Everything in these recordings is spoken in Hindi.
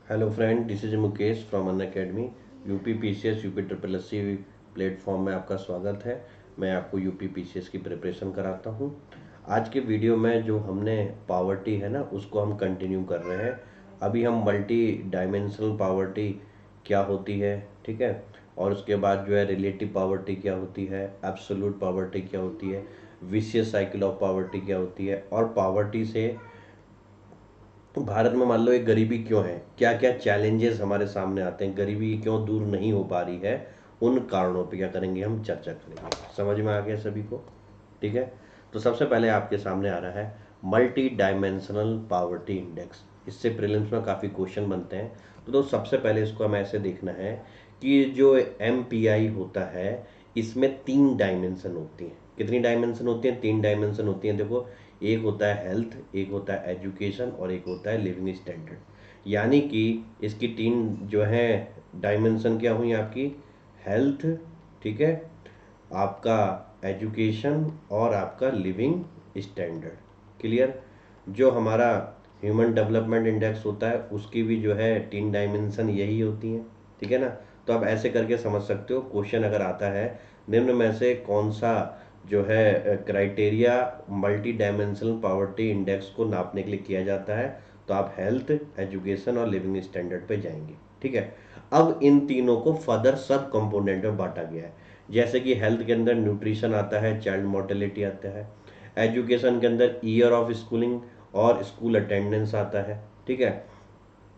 Hello friend, this is Mukesh from Unacademy. UP PCS UP triple S C platform में आपका स्वागत है। मैं आपको यूपी पीसीएस की प्रिपरेशन कराता हूं। आज के वीडियो में जो हमने पावर्टी है ना, उसको हम कंटिन्यू कर रहे हैं। अभी हम मल्टी डायमेंशनल पावर्टी क्या होती है, ठीक है, और उसके बाद जो है रिलेटिव पावर्टी क्या होती है, एब्सोल्यूट पावर्टी क्या होती है, विशियस साइकिल ऑफ पावर्टी क्या होती है, और पावर्टी से तो भारत में मान लो एक गरीबी क्यों है, क्या क्या चैलेंजेस हमारे सामने आते हैं, गरीबी क्यों दूर नहीं हो पा रही है, उन कारणों पे क्या करेंगे, हम चर्चा करेंगे। समझ में आ गया सभी को? ठीक है। तो सबसे पहले आपके सामने आ रहा है मल्टी डायमेंशनल पावर्टी इंडेक्स। इससे प्रीलिम्स में काफ़ी क्वेश्चन बनते हैं। तो सबसे पहले इसको हमें ऐसे देखना है कि जो एमपीआई होता है, इसमें 3 डायमेंशन होती हैं। कितनी डायमेंशन होती हैं? 3 डायमेंशन होती हैं। देखो, एक होता है हेल्थ, एक होता है एजुकेशन, और एक होता है लिविंग स्टैंडर्ड। यानी कि इसकी 3 डायमेंशन क्या हुई आपकी? हेल्थ, ठीक है, आपका एजुकेशन, और आपका लिविंग स्टैंडर्ड। क्लियर? जो हमारा ह्यूमन डेवलपमेंट इंडेक्स होता है, उसकी भी जो है 3 डायमेंशन यही होती हैं। ठीक है ना? तो आप ऐसे करके समझ सकते हो। क्वेश्चन अगर आता है निम्न में से कौन सा जो है criteria multi dimensional poverty index को नापने के लिए किया जाता है, तो आप हेल्थ, एजुकेशन और लिविंग स्टैंडर्ड पे जाएंगे। ठीक है। अब इन तीनों को फर्दर सब कंपोनेंट में बांटा गया है। जैसे कि हेल्थ के अंदर न्यूट्रिशन आता है, चाइल्ड मोर्टेलिटी आता है। एजुकेशन के अंदर ईयर ऑफ स्कूलिंग और स्कूल अटेंडेंस आता है। ठीक है।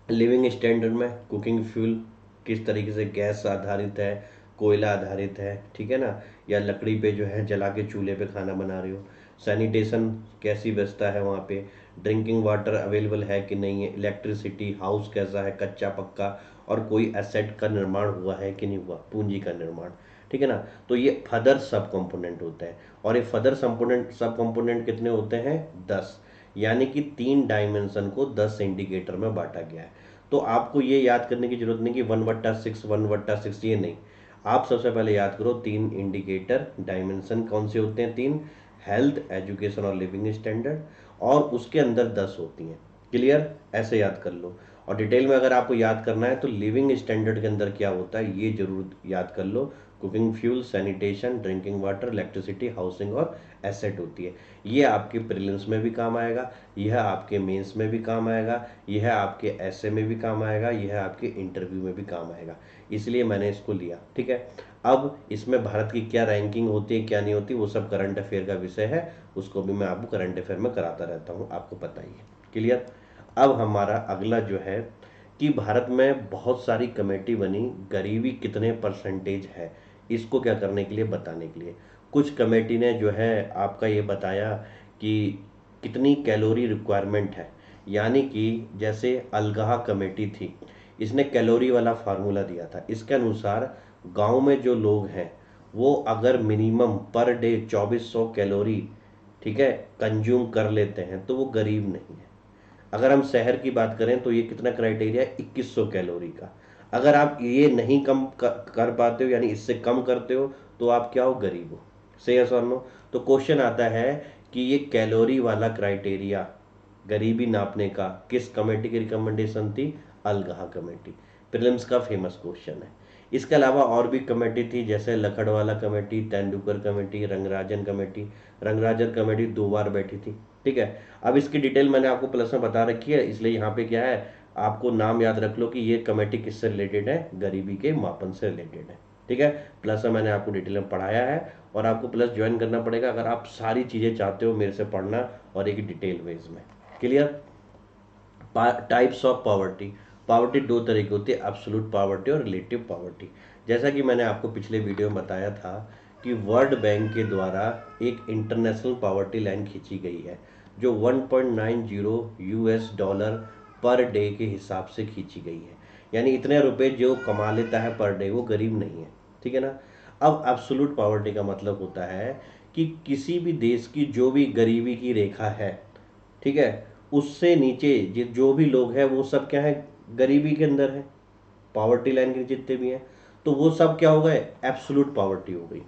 लिविंग स्टैंडर्ड में कुकिंग फ्यूल किस तरीके से गैस आधारित है, कोयला आधारित है, ठीक है ना, या लकड़ी पे जो है जला के चूल्हे पे खाना बना रहे हो। सैनिटेशन कैसी व्यवस्था है वहाँ पे, ड्रिंकिंग वाटर अवेलेबल है कि नहीं है, इलेक्ट्रिसिटी, हाउस कैसा है, कच्चा पक्का, और कोई एसेट का निर्माण हुआ है कि नहीं हुआ, पूंजी का निर्माण। ठीक है ना? तो ये फर्दर सब कंपोनेंट होते हैं। और ये फर्दर सब कंपोनेंट कितने होते हैं? 10। यानी कि 3 डायमेंशन को 10 इंडिकेटर में बांटा गया है। तो आपको ये याद करने की जरूरत नहीं कि 1/6 1/6, ये नहीं। आप सबसे पहले याद करो 3 इंडिकेटर डायमेंशन कौन से होते हैं? 3। हेल्थ, एजुकेशन और लिविंग स्टैंडर्ड, और उसके अंदर 10 होती हैं। क्लियर? ऐसे याद कर लो। और डिटेल में अगर आपको याद करना है तो लिविंग स्टैंडर्ड के अंदर क्या होता है ये जरूर याद कर लो। Cooking fuel, sanitation, drinking water, electricity, housing और एसेट होती है। ये आपके प्रीलिम्स में भी काम आएगा, यह आपके मेंस में भी काम आएगा, यह आपके एसए में भी काम आएगा, यह आपके इंटरव्यू में भी काम आएगा। इसलिए मैंने इसको लिया। ठीक है। अब इसमें भारत की क्या रैंकिंग होती है क्या नहीं होती, वो सब करंट अफेयर का विषय है। उसको भी मैं आपको करंट अफेयर में कराता रहता हूँ, आपको पता ही है। क्लियर? अब हमारा अगला जो है कि भारत में बहुत सारी कमेटी बनी, गरीबी कितने परसेंटेज है, इसको क्या करने के लिए, बताने के लिए। कुछ कमेटी ने जो है आपका ये बताया कि कितनी कैलोरी रिक्वायरमेंट है। यानी कि जैसे अलगहा कमेटी थी, इसने कैलोरी वाला फार्मूला दिया था। इसके अनुसार गांव में जो लोग हैं वो अगर मिनिमम पर डे 2400 कैलोरी, ठीक है, कंज्यूम कर लेते हैं तो वो गरीब नहीं है। अगर हम शहर की बात करें तो ये कितना क्राइटेरिया है? 2100 कैलोरी का। अगर आप ये नहीं कम कर पाते हो, यानी इससे कम करते हो, तो आप क्या हो? गरीब हो। सही है, नो? तो क्वेश्चन आता है कि ये कैलोरी वाला क्राइटेरिया गरीबी नापने का किस कमेटी की रिकमेंडेशन थी? अलगहा कमेटी। प्रीलिम्स का फेमस क्वेश्चन है। इसके अलावा और भी कमेटी थी, जैसे Lakdawala committee, Tendulkar committee, Rangarajan committee. Rangarajan committee 2 बार बैठी थी। ठीक है। अब इसकी डिटेल मैंने आपको प्लस में बता रखी है, इसलिए यहाँ पे क्या है, आपको नाम याद रख लो कि ये कमेटी किससे रिलेटेड है? गरीबी के मापन से रिलेटेड है। ठीक है। प्लस में मैंने आपको डिटेल में पढ़ाया है, और आपको प्लस ज्वाइन करना पड़ेगा अगर आप सारी चीज़ें चाहते हो मेरे से पढ़ना, और एक डिटेल वेज में। Clear? Types of poverty. Poverty 2 तरह की होती है, एब्सोल्यूट पावर्टी और रिलेटिव पावर्टी। जैसा कि मैंने आपको पिछले वीडियो में बताया था कि वर्ल्ड बैंक के द्वारा एक इंटरनेशनल पावर्टी लाइन खींची गई है, जो 1.90 यूएस डॉलर पर डे के हिसाब से खींची गई है। यानी इतने रुपए जो कमा लेता है पर डे, वो गरीब नहीं है। ठीक है ना? अब एब्सोल्यूट पावर्टी का मतलब होता है कि किसी भी देश की जो भी गरीबी की रेखा है, ठीक है, उससे नीचे जो भी लोग हैं वो सब क्या है? गरीबी के अंदर है। पावर्टी लाइन के जितने भी हैं, तो वो सब क्या हो गए? एब्सोल्यूट पावर्टी हो गई।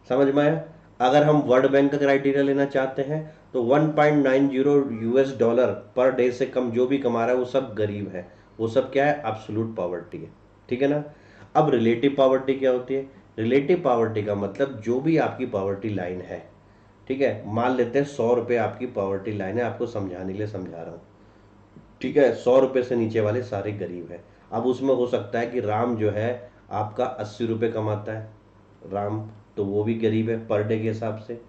समझ में आया? अगर हम वर्ल्ड बैंक का क्राइटेरिया लेना चाहते हैं तो 1.90 यूएस डॉलर पर डे से कम जो भी कमा रहा है वो सब गरीब है। वो सब क्या है, एब्सोल्यूट पॉवर्टी है, ठीक है ना। अब रिलेटिव पॉवर्टी क्या होती है? रिलेटिव पॉवर्टी का मतलब जो भी आपकी पॉवर्टी लाइन है, ठीक है, मान लेते हैं 100 रुपये आपकी पॉवर्टी लाइन है, आपको समझाने के लिए समझा रहा हूँ, ठीक है। 100 रुपये से नीचे वाले सारे गरीब हैं। अब उसमें हो सकता है कि राम जो है आपका 80 रुपये कमाता है, राम, तो वो भी गरीब है पर डे के हिसाब से।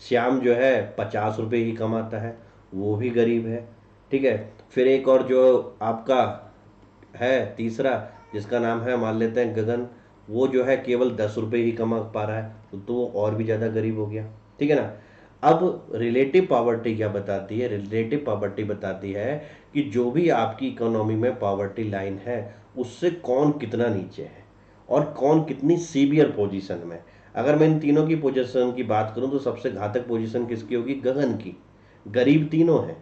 श्याम जो है 50 रुपये ही कमाता है, वो भी गरीब है, ठीक है। फिर एक और जो आपका है तीसरा, जिसका नाम है मान लेते हैं गगन, वो जो है केवल 10 रुपये ही कमा पा रहा है, तो वो और भी ज़्यादा गरीब हो गया, ठीक है ना। अब रिलेटिव पॉवर्टी क्या बताती है? रिलेटिव पॉवर्टी बताती है कि जो भी आपकी इकोनॉमी में पॉवर्टी लाइन है, उससे कौन कितना नीचे है और कौन कितनी सीवियर पोजीशन में। अगर मैं इन तीनों की पोजीशन की बात करूं तो सबसे घातक पोजीशन किसकी होगी? गगन की। गरीब तीनों हैं।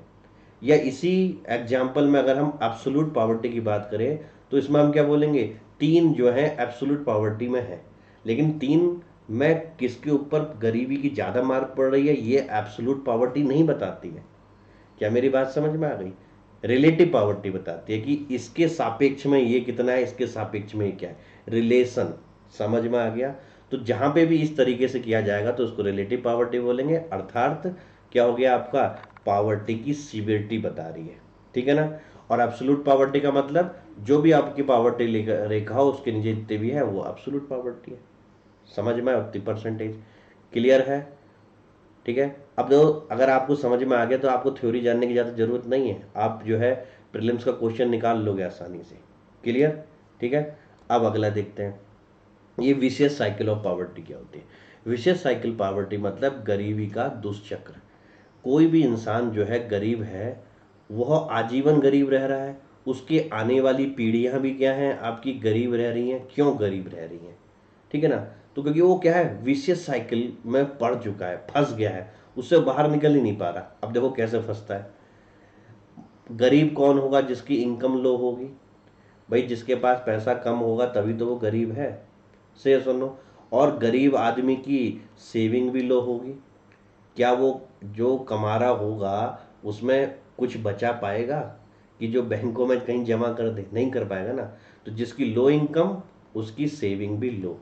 या इसी एग्जाम्पल में अगर हम एब्सोल्यूट पॉवर्टी की बात करें तो इसमें हम क्या बोलेंगे? तीन जो है एब्सोल्यूट पॉवर्टी में है, लेकिन तीन में किसके ऊपर गरीबी की ज़्यादा मार पड़ रही है ये एब्सोल्यूट पॉवर्टी नहीं बताती है। क्या मेरी बात समझ में आ गई? रिलेटिव पॉवर्टी बताती है कि इसके सापेक्ष में ये कितना है, इसके सापेक्ष में ये क्या है, रिलेशन। समझ में आ गया? तो जहां पे भी इस तरीके से किया जाएगा तो उसको रिलेटिव पॉवर्टी बोलेंगे, अर्थात क्या हो गया आपका? पॉवर्टी की सीवियरिटी बता रही है, ठीक है ना। और एब्सोल्यूट पॉवर्टी का मतलब जो भी आपकी पॉवर्टी रेखा हो उसके नीचे जितने भी है वो एब्सोल्यूट पॉवर्टी है। समझ में उतनी परसेंटेज। क्लियर है? ठीक है। अब तो अगर आपको समझ में आ गया तो आपको थ्योरी जानने की ज़्यादा जरूरत नहीं है, आप जो है प्रीलिम्स का क्वेश्चन निकाल लोगे आसानी से। क्लियर? ठीक है। अब अगला देखते हैं, ये विशेष साइकिल ऑफ पॉवर्टी क्या होती है? विशेष साइकिल पॉवर्टी मतलब गरीबी का दुष्चक्र। कोई भी इंसान जो है गरीब है, वह आजीवन गरीब रह रहा है, उसकी आने वाली पीढ़ियां भी क्या हैं आपकी गरीब रह रही हैं। क्यों गरीब रह रही हैं? ठीक है ना। तो क्योंकि वो क्या है, विशेष साइकिल में पड़ चुका है, फंस गया है, उससे बाहर निकल ही नहीं पा रहा। अब देखो कैसे फंसता है। गरीब कौन होगा? जिसकी इनकम लो होगी। भाई जिसके पास पैसा कम होगा तभी तो वो गरीब है, से सुनो। और गरीब आदमी की सेविंग भी लो होगी। क्या वो जो कमा रहा होगा उसमें कुछ बचा पाएगा कि जो बैंकों में कहीं जमा कर दे? नहीं कर पाएगा ना। तो जिसकी लो इनकम उसकी सेविंग भी लो,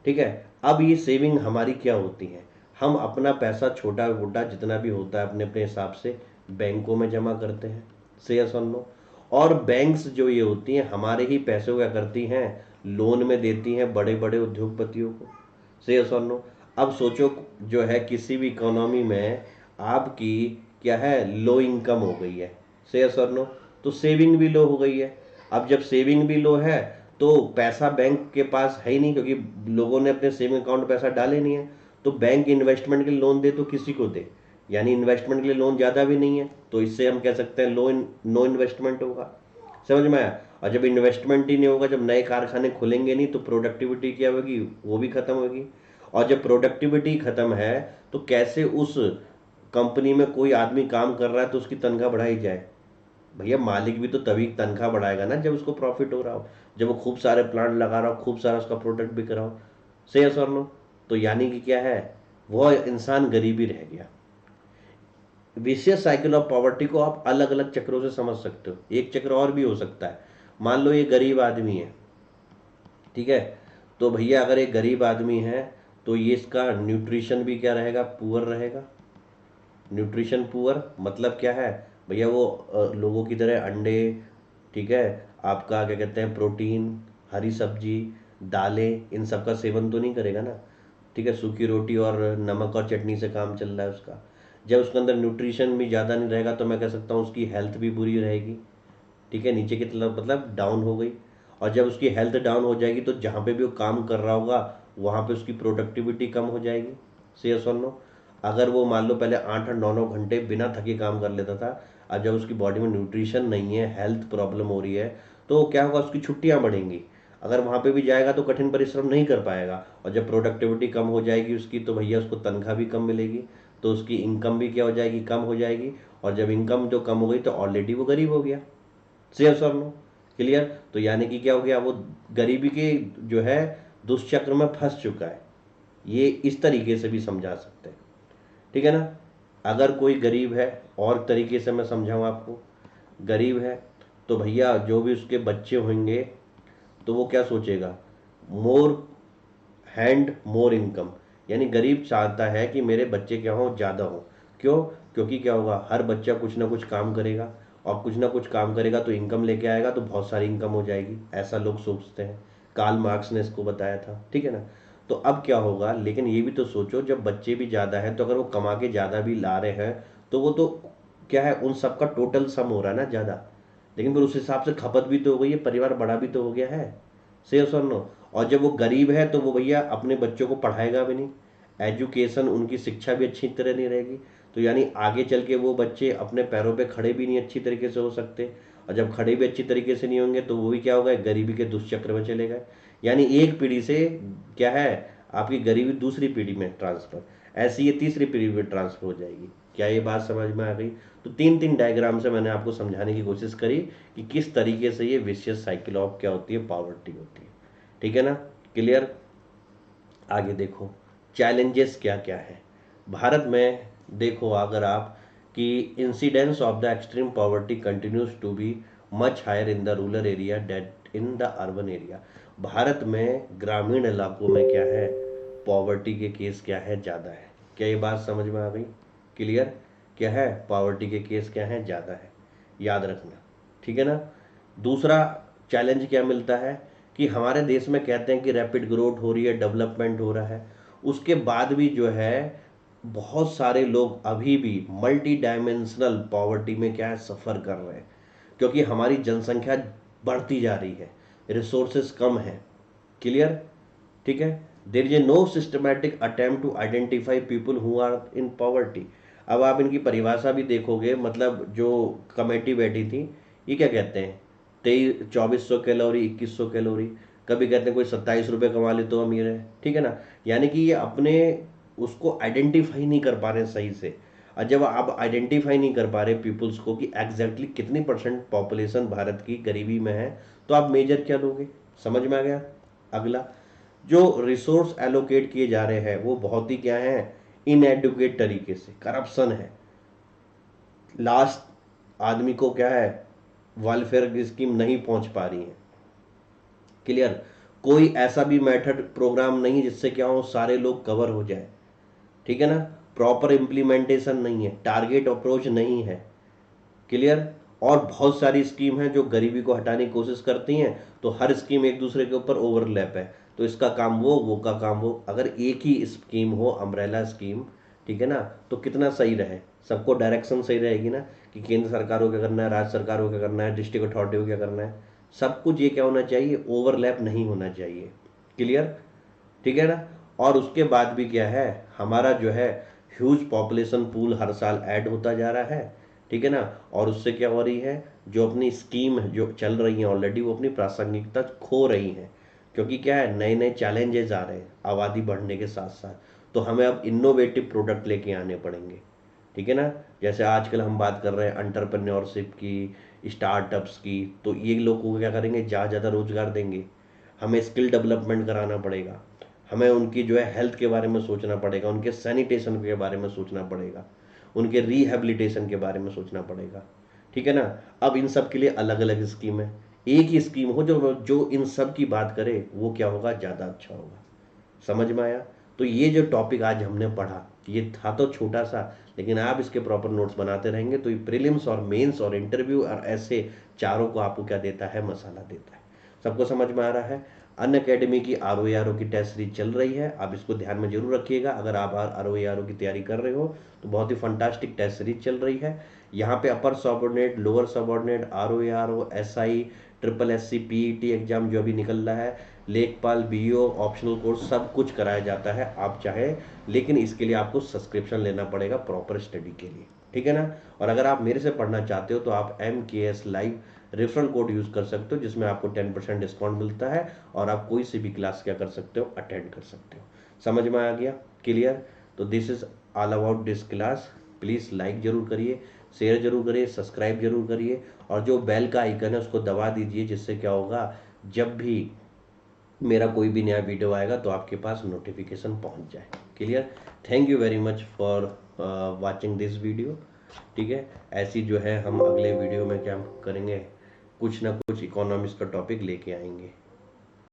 ठीक है। अब ये सेविंग हमारी क्या होती है? हम अपना पैसा छोटा मोटा जितना भी होता है अपने अपने हिसाब से बैंकों में जमा करते हैं, से या सुन लो। और बैंक्स जो ये होती हैं हमारे ही पैसे को क्या करती हैं, लोन में देती हैं बड़े बड़े उद्योगपतियों को, से या सुन लो। अब सोचो जो है किसी भी इकोनॉमी में आपकी क्या है, लो इनकम हो गई है, से या सुन लो, तो सेविंग भी लो हो गई है। अब जब सेविंग भी लो है तो पैसा बैंक के पास है ही नहीं, क्योंकि लोगों ने अपने सेविंग अकाउंट में पैसा डाले नहीं है। तो बैंक इन्वेस्टमेंट के लिए लोन दे तो किसी को दे, यानी इन्वेस्टमेंट के लिए लोन ज़्यादा भी नहीं है, तो इससे हम कह सकते हैं नो इन्वेस्टमेंट होगा। समझ में आया? और जब इन्वेस्टमेंट ही नहीं होगा, जब नए कारखाने खुलेंगे नहीं, तो प्रोडक्टिविटी क्या होगी? वो भी खत्म होगी। और जब प्रोडक्टिविटी खत्म है तो कैसे उस कंपनी में कोई आदमी काम कर रहा है तो उसकी तनख्वाह बढ़ाई जाए? भैया मालिक भी तो तभी तनख्वाह बढ़ाएगा ना जब उसको प्रॉफिट हो रहा हो, जब वो खूब सारे प्लांट लगा रहा हो, खूब सारा उसका प्रोडक्ट बिक रहा हो। सही है सर नो? तो यानी कि क्या है, वह इंसान गरीबी रह गया। विशेष साइकिल ऑफ पॉवर्टी को आप अलग अलग चक्रों से समझ सकते हो। एक चक्र और भी हो सकता है। मान लो ये गरीब आदमी है, ठीक है। तो भैया अगर एक गरीब आदमी है तो ये इसका न्यूट्रिशन भी क्या रहेगा, पुअर रहेगा। न्यूट्रिशन पुअर मतलब क्या है भैया? वो लोगों की तरह अंडे, ठीक है, आपका क्या कहते हैं प्रोटीन, हरी सब्जी, दालें, इन सब का सेवन तो नहीं करेगा ना, ठीक है। सूखी रोटी और नमक और चटनी से काम चल रहा है उसका। जब उसके अंदर न्यूट्रिशन भी ज़्यादा नहीं रहेगा तो मैं कह सकता हूँ उसकी हेल्थ भी बुरी रहेगी, ठीक है, नीचे की तरफ मतलब डाउन हो गई। और जब उसकी हेल्थ डाउन हो जाएगी तो जहाँ पे भी वो काम कर रहा होगा वहाँ पे उसकी प्रोडक्टिविटी कम हो जाएगी। से यस और नो? अगर वो मान लो पहले 8 8 9 9 घंटे बिना थके काम कर लेता था, और जब उसकी बॉडी में न्यूट्रिशन नहीं है, हेल्थ प्रॉब्लम हो रही है, तो क्या होगा, उसकी छुट्टियाँ बढ़ेंगी। अगर वहाँ पे भी जाएगा तो कठिन परिश्रम नहीं कर पाएगा, और जब प्रोडक्टिविटी कम हो जाएगी उसकी तो भैया उसको तनख्वाह भी कम मिलेगी, तो उसकी इनकम भी क्या हो जाएगी, कम हो जाएगी। और जब इनकम जो कम हो गई तो ऑलरेडी वो गरीब हो गया। यस और नो? क्लियर? तो यानी कि क्या हो गया, वो गरीबी के जो है दुष्चक्र में फंस चुका है। ये इस तरीके से भी समझा सकते हैं, ठीक है ना। अगर कोई गरीब है, और तरीके से मैं समझाऊं आपको, गरीब है तो भैया जो भी उसके बच्चे होंगे तो वो क्या सोचेगा, मोर हैंड मोर इनकम, यानी गरीब चाहता है कि मेरे बच्चे क्या हो, ज़्यादा हो। क्यों? क्योंकि क्या होगा, हर बच्चा कुछ ना कुछ काम करेगा, और कुछ ना कुछ काम करेगा तो इनकम लेके आएगा, तो बहुत सारी इनकम हो जाएगी, ऐसा लोग सोचते हैं। कार्ल मार्क्स ने इसको बताया था, ठीक है ना। तो अब क्या होगा, लेकिन ये भी तो सोचो, जब बच्चे भी ज़्यादा हैं तो अगर वो कमा के ज़्यादा भी ला रहे हैं तो वो तो क्या है, उन सबका टोटल सम हो रहा है ना ज़्यादा, लेकिन फिर उस हिसाब से खपत भी तो हो गई है, परिवार बड़ा भी तो हो गया है। से सुनो, और जब वो गरीब है तो वो भैया अपने बच्चों को पढ़ाएगा भी नहीं, एजुकेशन उनकी शिक्षा भी अच्छी तरह नहीं रहेगी, तो यानी आगे चल के वो बच्चे अपने पैरों पे खड़े भी नहीं अच्छी तरीके से हो सकते, और जब खड़े भी अच्छी तरीके से नहीं होंगे तो वो भी क्या होगा, गरीबी के दुष्चक्र में चले गए। यानी एक पीढ़ी से क्या है, आपकी गरीबी दूसरी पीढ़ी में ट्रांसफर, ऐसी ये तीसरी पीढ़ी में ट्रांसफर हो जाएगी। क्या ये बात समझ में आ गई? तो तीन तीन डायग्राम से मैंने आपको समझाने की कोशिश करी कि किस तरीके से ये विशियस साइकिल ऑफ क्या होती है, पॉवर्टी होती है। ठीक है ना, क्लियर? आगे देखो चैलेंजेस क्या क्या है भारत में। देखो अगर आप कि incidence of the extreme poverty continues to be much higher in the rural area than in the urban area. Bharat में ग्रामीण इलाकों में क्या है, पॉवर्टी के केस क्या है, ज़्यादा है। क्या ये बात समझ में आ गई? क्लियर? क्या है, पॉवर्टी के केस क्या है, ज़्यादा है, याद रखना। ठीक है ना। दूसरा चैलेंज क्या मिलता है कि हमारे देश में कहते हैं कि रैपिड ग्रोथ हो रही है, डेवलपमेंट हो रहा है, उसके बाद भी जो है बहुत सारे लोग अभी भी मल्टी डायमेंशनल पॉवर्टी में क्या है, सफ़र कर रहे हैं, क्योंकि हमारी जनसंख्या बढ़ती जा रही है, रिसोर्सेज कम है। क्लियर? ठीक है। There is a no systematic attempt to identify people who are in poverty. अब आप इनकी परिभाषा भी देखोगे, मतलब जो कमेटी बैठी थी, ये क्या कहते हैं, 2400 कैलोरी, 2100 कैलोरी, कभी कहते हैं कोई 27 रुपये कमा ले तो अमीर है। ठीक है ना। यानी कि ये अपने उसको आइडेंटिफाई नहीं कर पा रहे सही से। और जब आप आइडेंटिफाई नहीं कर पा रहे पीपुल्स को कि एग्जैक्टली कितनी परसेंट पॉपुलेशन भारत की गरीबी में है, तो आप मेजर क्या लोगे? समझ में आ गया? अगला, जो रिसोर्स एलोकेट किए जा रहे हैं वो बहुत ही क्या है, इनएडुकेट तरीके से, करप्शन है। लास्ट आदमी को क्या है, वेलफेयर की स्कीम नहीं पहुंच पा रही है। क्लियर? कोई ऐसा भी मेथड प्रोग्राम नहीं जिससे क्या हो, सारे लोग कवर हो जाए। ठीक है ना। प्रॉपर इम्प्लीमेंटेशन नहीं है, टारगेट अप्रोच नहीं है। क्लियर? और बहुत सारी स्कीम है जो गरीबी को हटाने की कोशिश करती हैं, तो हर स्कीम एक दूसरे के ऊपर ओवरलैप है, तो इसका काम वो का काम वो। अगर एक ही स्कीम हो, अम्ब्रेला स्कीम, ठीक है ना, तो कितना सही रहे, सबको डायरेक्शन सही रहेगी ना, कि केंद्र सरकार को क्या करना है, राज्य सरकार को क्या करना है, डिस्ट्रिक्ट अथॉरिटी को क्या करना है, सब कुछ ये क्या होना चाहिए, ओवरलैप नहीं होना चाहिए। क्लियर? ठीक है ना। और उसके बाद भी क्या है, हमारा जो है ह्यूज पॉपुलेशन पूल हर साल ऐड होता जा रहा है। ठीक है ना। और उससे क्या हो रही है, जो अपनी स्कीम जो चल रही हैं ऑलरेडी, वो अपनी प्रासंगिकता खो रही हैं, क्योंकि क्या है, नए नए चैलेंजेस आ रहे हैं आबादी बढ़ने के साथ साथ, तो हमें अब इनोवेटिव प्रोडक्ट लेके आने पड़ेंगे। ठीक है ना। जैसे आजकल हम बात कर रहे हैं एंटरप्रेन्योरशिप की, स्टार्टअप्स की, तो ये लोगों को क्या करेंगे, ज़्यादा ज़्यादा रोजगार देंगे। हमें स्किल डेवलपमेंट कराना पड़ेगा, हमें उनकी जो है हेल्थ के बारे में सोचना पड़ेगा, उनके सैनिटेशन के बारे में सोचना पड़ेगा, उनके रिहेबिलिटेशन के बारे में सोचना पड़ेगा। ठीक है ना। अब इन सब के लिए अलग अलग स्कीम है, एक ही स्कीम हो जो जो इन सब की बात करे, वो क्या होगा, ज़्यादा अच्छा होगा। समझ में आया? तो ये जो टॉपिक आज हमने पढ़ा, ये था तो छोटा सा, लेकिन आप इसके प्रॉपर नोट्स बनाते रहेंगे तो ये प्रीलिम्स और मेंस और इंटरव्यू और ऐसे चारों को आपको क्या देता है, मसाला देता है। सबको समझ में आ रहा है? अन अकेडमी की ROE की टेस्ट सीरीज चल रही है, आप इसको ध्यान में जरूर रखिएगा। अगर आप ROE की तैयारी कर रहे हो तो बहुत ही फंटास्टिक टेस्ट सीरीज चल रही है। यहाँ पे upper subordinate, lower subordinate, ROE, SI, SSC, PET exam जो अभी निकल रहा है, लेखपाल, BO, ऑप्शनल कोर्स, सब कुछ कराया जाता है आप चाहे, लेकिन इसके लिए आपको सब्सक्रिप्शन लेना पड़ेगा प्रॉपर स्टडी के लिए। ठीक है ना। और अगर आप मेरे से पढ़ना चाहते हो तो आप MKS live referral code use कर सकते हो, जिसमें आपको 10% डिस्काउंट मिलता है, और आप कोई सी भी क्लास क्या कर सकते हो, अटेंड कर सकते हो। समझ में आ गया? क्लियर? तो this is all about this class. Please like जरूर करिए, शेयर जरूर करिए, सब्सक्राइब जरूर करिए, और जो बेल का आइकन है उसको दबा दीजिए, जिससे क्या होगा, जब भी मेरा कोई भी नया वीडियो आएगा तो आपके पास नोटिफिकेशन पहुंच जाए। Clear? Thank you very much for watching this video. ठीक है। ऐसी जो है हम अगले वीडियो में क्या करेंगे, कुछ ना कुछ इकोनॉमिक्स का टॉपिक लेके आएंगे।